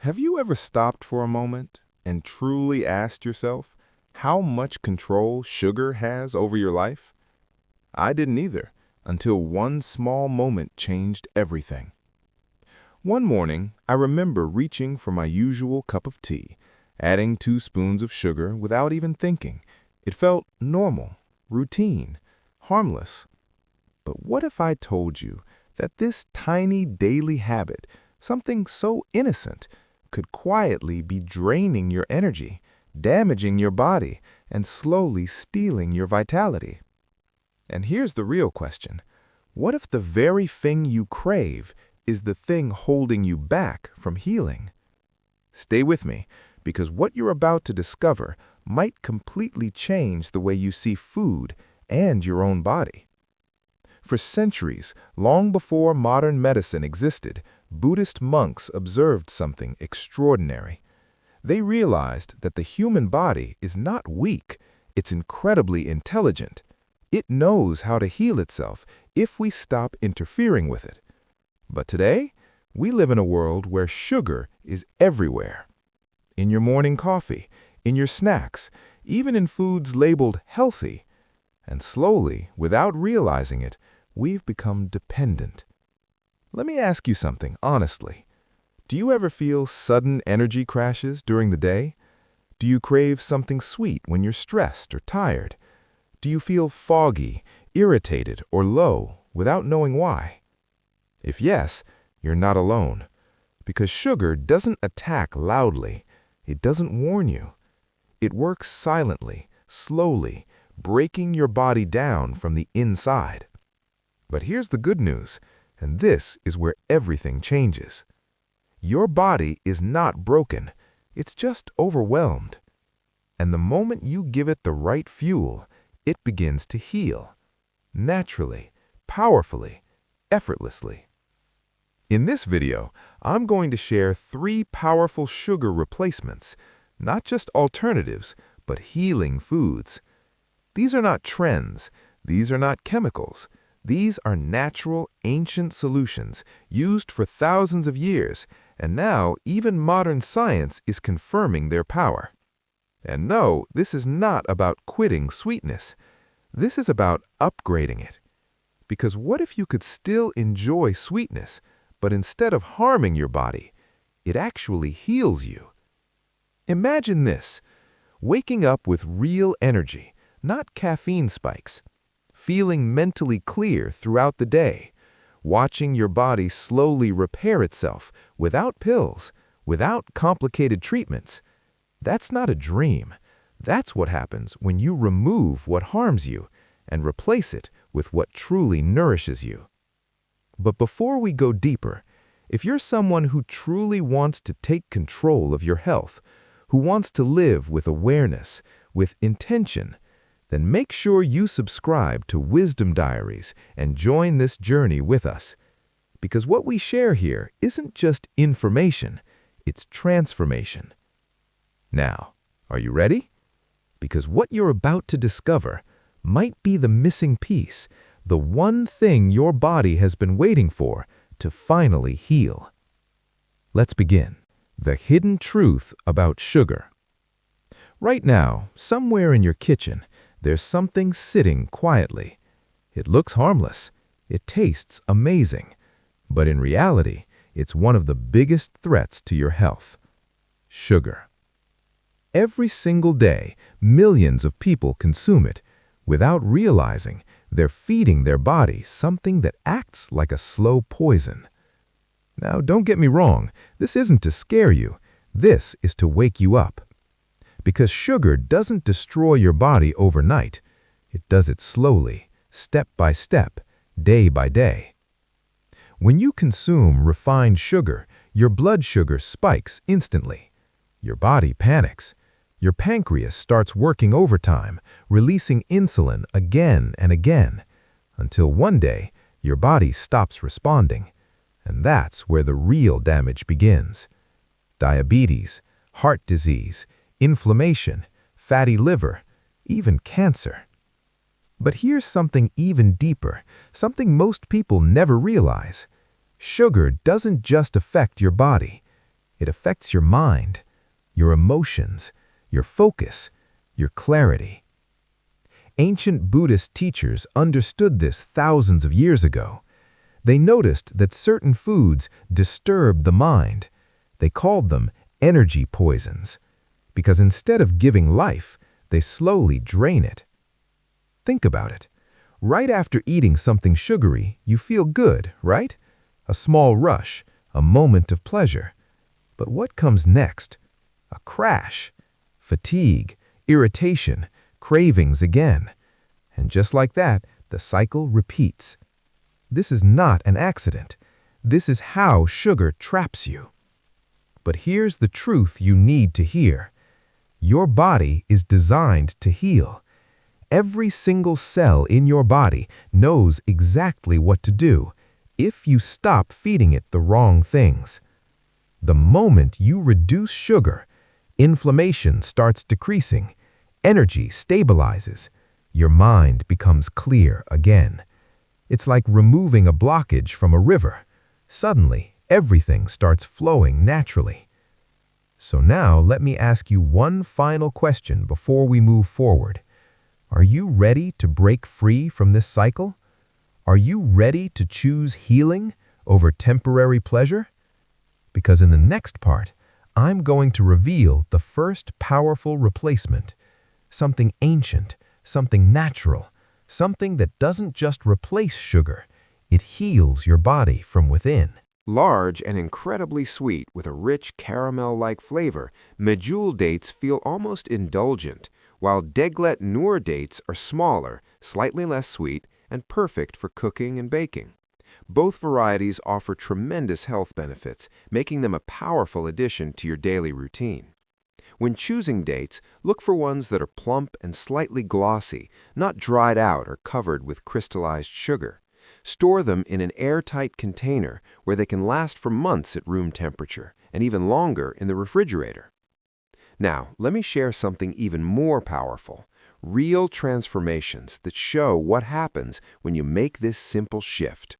Have you ever stopped for a moment and truly asked yourself how much control sugar has over your life? I didn't either, until one small moment changed everything. One morning, I remember reaching for my usual cup of tea, adding 2 spoons of sugar without even thinking. It felt normal, routine, harmless. But what if I told you that this tiny daily habit, something so innocent, could quietly be draining your energy, damaging your body, and slowly stealing your vitality? And here's the real question. What if the very thing you crave is the thing holding you back from healing? Stay with me, because what you're about to discover might completely change the way you see food and your own body. For centuries, long before modern medicine existed, Buddhist monks observed something extraordinary. They realized that the human body is not weak, it's incredibly intelligent. It knows how to heal itself if we stop interfering with it. But today, we live in a world where sugar is everywhere. In your morning coffee, in your snacks, even in foods labeled healthy. And slowly, without realizing it, we've become dependent. Let me ask you something honestly. Do you ever feel sudden energy crashes during the day? Do you crave something sweet when you're stressed or tired? Do you feel foggy, irritated, or low without knowing why? If yes, you're not alone. Because sugar doesn't attack loudly. It doesn't warn you. It works silently, slowly, breaking your body down from the inside. But here's the good news, and this is where everything changes. Your body is not broken, it's just overwhelmed. And the moment you give it the right fuel, it begins to heal. Naturally, powerfully, effortlessly. In this video, I'm going to share 3 powerful sugar replacements, not just alternatives, but healing foods. These are not trends, these are not chemicals. These are natural, ancient solutions used for thousands of years, and now even modern science is confirming their power. And no, this is not about quitting sweetness. This is about upgrading it. Because what if you could still enjoy sweetness, but instead of harming your body, it actually heals you? Imagine this, waking up with real energy, not caffeine spikes. Feeling mentally clear throughout the day, watching your body slowly repair itself without pills, without complicated treatments. That's not a dream. That's what happens when you remove what harms you and replace it with what truly nourishes you. But before we go deeper, if you're someone who truly wants to take control of your health, who wants to live with awareness, with intention, then make sure you subscribe to Wisdom Diaries and join this journey with us. Because what we share here isn't just information, it's transformation. Now, are you ready? Because what you're about to discover might be the missing piece, the one thing your body has been waiting for to finally heal. Let's begin. The hidden truth about sugar. Right now, somewhere in your kitchen, there's something sitting quietly. It looks harmless. It tastes amazing. But in reality, it's one of the biggest threats to your health. Sugar. Every single day, millions of people consume it. Without realizing, they're feeding their body something that acts like a slow poison. Now, don't get me wrong. This isn't to scare you. This is to wake you up. Because sugar doesn't destroy your body overnight. It does it slowly, step by step, day by day. When you consume refined sugar, your blood sugar spikes instantly. Your body panics. Your pancreas starts working overtime, releasing insulin again and again, until one day your body stops responding. And that's where the real damage begins. Diabetes, heart disease, inflammation, fatty liver, even cancer. But here's something even deeper, something most people never realize. Sugar doesn't just affect your body. It affects your mind, your emotions, your focus, your clarity. Ancient Buddhist teachers understood this thousands of years ago. They noticed that certain foods disturbed the mind. They called them energy poisons, because instead of giving life, they slowly drain it. Think about it. Right after eating something sugary, you feel good, right? A small rush, a moment of pleasure. But what comes next? A crash, fatigue, irritation, cravings again. And just like that, the cycle repeats. This is not an accident. This is how sugar traps you. But here's the truth you need to hear. Your body is designed to heal. Every single cell in your body knows exactly what to do if you stop feeding it the wrong things. The moment you reduce sugar, inflammation starts decreasing, energy stabilizes, your mind becomes clear again. It's like removing a blockage from a river. Suddenly, everything starts flowing naturally. So now let me ask you one final question before we move forward. Are you ready to break free from this cycle? Are you ready to choose healing over temporary pleasure? Because in the next part, I'm going to reveal the first powerful replacement, something ancient, something natural, something that doesn't just replace sugar, it heals your body from within. Large and incredibly sweet with a rich caramel-like flavor, medjool dates feel almost indulgent, while deglet noor dates are smaller, slightly less sweet, and perfect for cooking and baking. Both varieties offer tremendous health benefits, making them a powerful addition to your daily routine. When choosing dates, look for ones that are plump and slightly glossy, not dried out or covered with crystallized sugar. Store them in an airtight container where they can last for months at room temperature and even longer in the refrigerator. Now, let me share something even more powerful, real transformations that show what happens when you make this simple shift.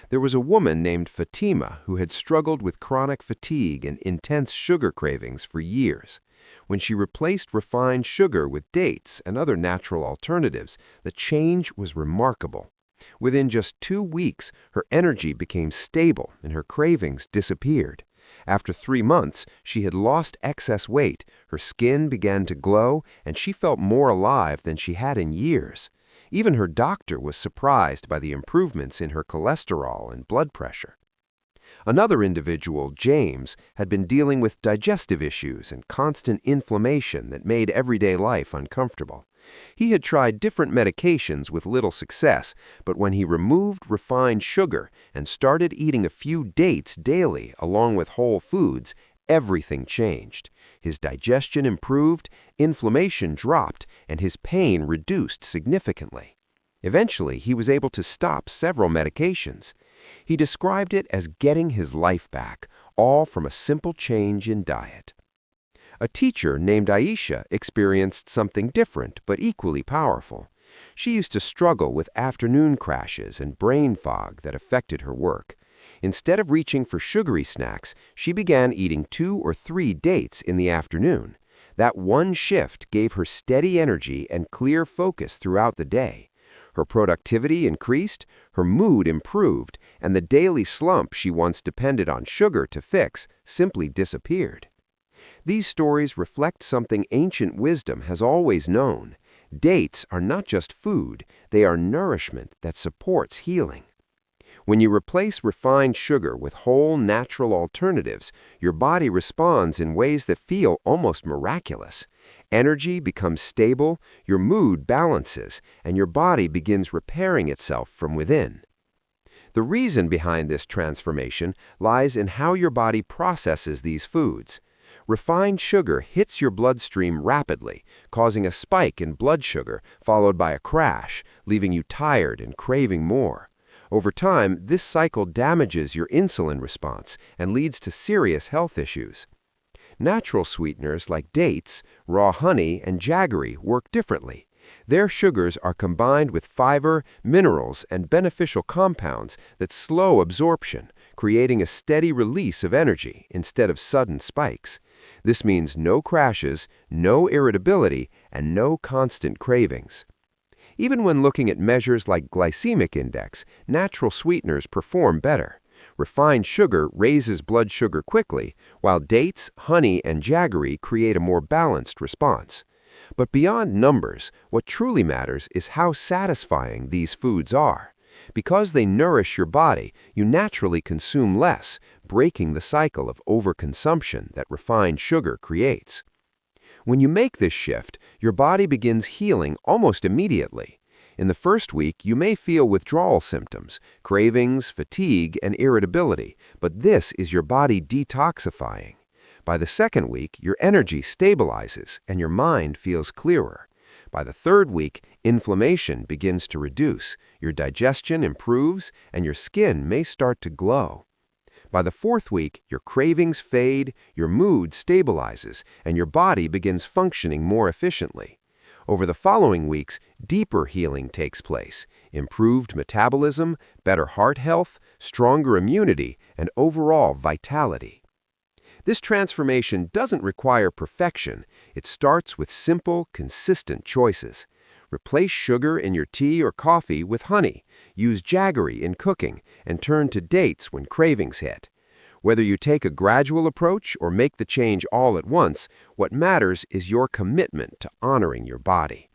There was a woman named Fatima who had struggled with chronic fatigue and intense sugar cravings for years. When she replaced refined sugar with dates and other natural alternatives, the change was remarkable. Within just 2 weeks, her energy became stable and her cravings disappeared. After 3 months, she had lost excess weight, her skin began to glow, and she felt more alive than she had in years. Even her doctor was surprised by the improvements in her cholesterol and blood pressure. Another individual, James, had been dealing with digestive issues and constant inflammation that made everyday life uncomfortable. He had tried different medications with little success, but when he removed refined sugar and started eating a few dates daily along with whole foods, everything changed. His digestion improved, inflammation dropped, and his pain reduced significantly. Eventually, he was able to stop several medications. He described it as getting his life back, all from a simple change in diet. A teacher named Aisha experienced something different but equally powerful. She used to struggle with afternoon crashes and brain fog that affected her work. Instead of reaching for sugary snacks, she began eating 2 or 3 dates in the afternoon. That one shift gave her steady energy and clear focus throughout the day. Her productivity increased, her mood improved, and the daily slump she once depended on sugar to fix simply disappeared. These stories reflect something ancient wisdom has always known. Dates are not just food, they are nourishment that supports healing. When you replace refined sugar with whole, natural alternatives, your body responds in ways that feel almost miraculous. Energy becomes stable, your mood balances, and your body begins repairing itself from within. The reason behind this transformation lies in how your body processes these foods. Refined sugar hits your bloodstream rapidly, causing a spike in blood sugar followed by a crash, leaving you tired and craving more. Over time, this cycle damages your insulin response and leads to serious health issues. Natural sweeteners like dates, raw honey, and jaggery work differently. Their sugars are combined with fiber, minerals, and beneficial compounds that slow absorption, creating a steady release of energy instead of sudden spikes. This means no crashes, no irritability, and no constant cravings. Even when looking at measures like glycemic index, natural sweeteners perform better. Refined sugar raises blood sugar quickly, while dates, honey, and jaggery create a more balanced response. But beyond numbers, what truly matters is how satisfying these foods are. Because they nourish your body, you naturally consume less, breaking the cycle of overconsumption that refined sugar creates. When you make this shift, your body begins healing almost immediately. In the first week, you may feel withdrawal symptoms, cravings, fatigue, and irritability, but this is your body detoxifying. By the second week, your energy stabilizes and your mind feels clearer. By the third week, inflammation begins to reduce, your digestion improves, and your skin may start to glow. By the fourth week, your cravings fade, your mood stabilizes, and your body begins functioning more efficiently. Over the following weeks, deeper healing takes place, improved metabolism, better heart health, stronger immunity, and overall vitality. This transformation doesn't require perfection. It starts with simple, consistent choices. Replace sugar in your tea or coffee with honey. Use jaggery in cooking, and turn to dates when cravings hit. Whether you take a gradual approach or make the change all at once, what matters is your commitment to honoring your body.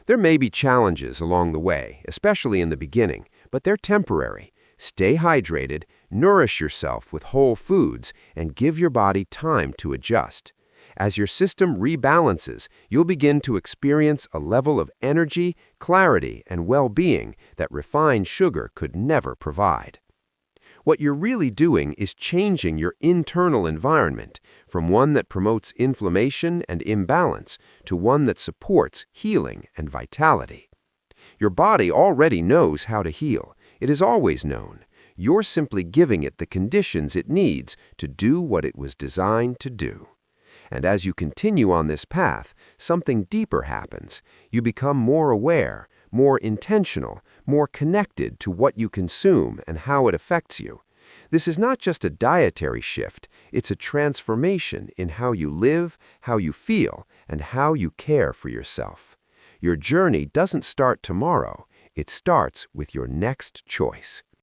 There may be challenges along the way, especially in the beginning, but they're temporary. Stay hydrated, nourish yourself with whole foods, and give your body time to adjust. As your system rebalances, you'll begin to experience a level of energy, clarity, and well-being that refined sugar could never provide. What you're really doing is changing your internal environment from one that promotes inflammation and imbalance to one that supports healing and vitality. Your body already knows how to heal. It has always known. You're simply giving it the conditions it needs to do what it was designed to do. And as you continue on this path, something deeper happens. You become more aware, more intentional, more connected to what you consume and how it affects you. This is not just a dietary shift, it's a transformation in how you live, how you feel, and how you care for yourself. Your journey doesn't start tomorrow, it starts with your next choice.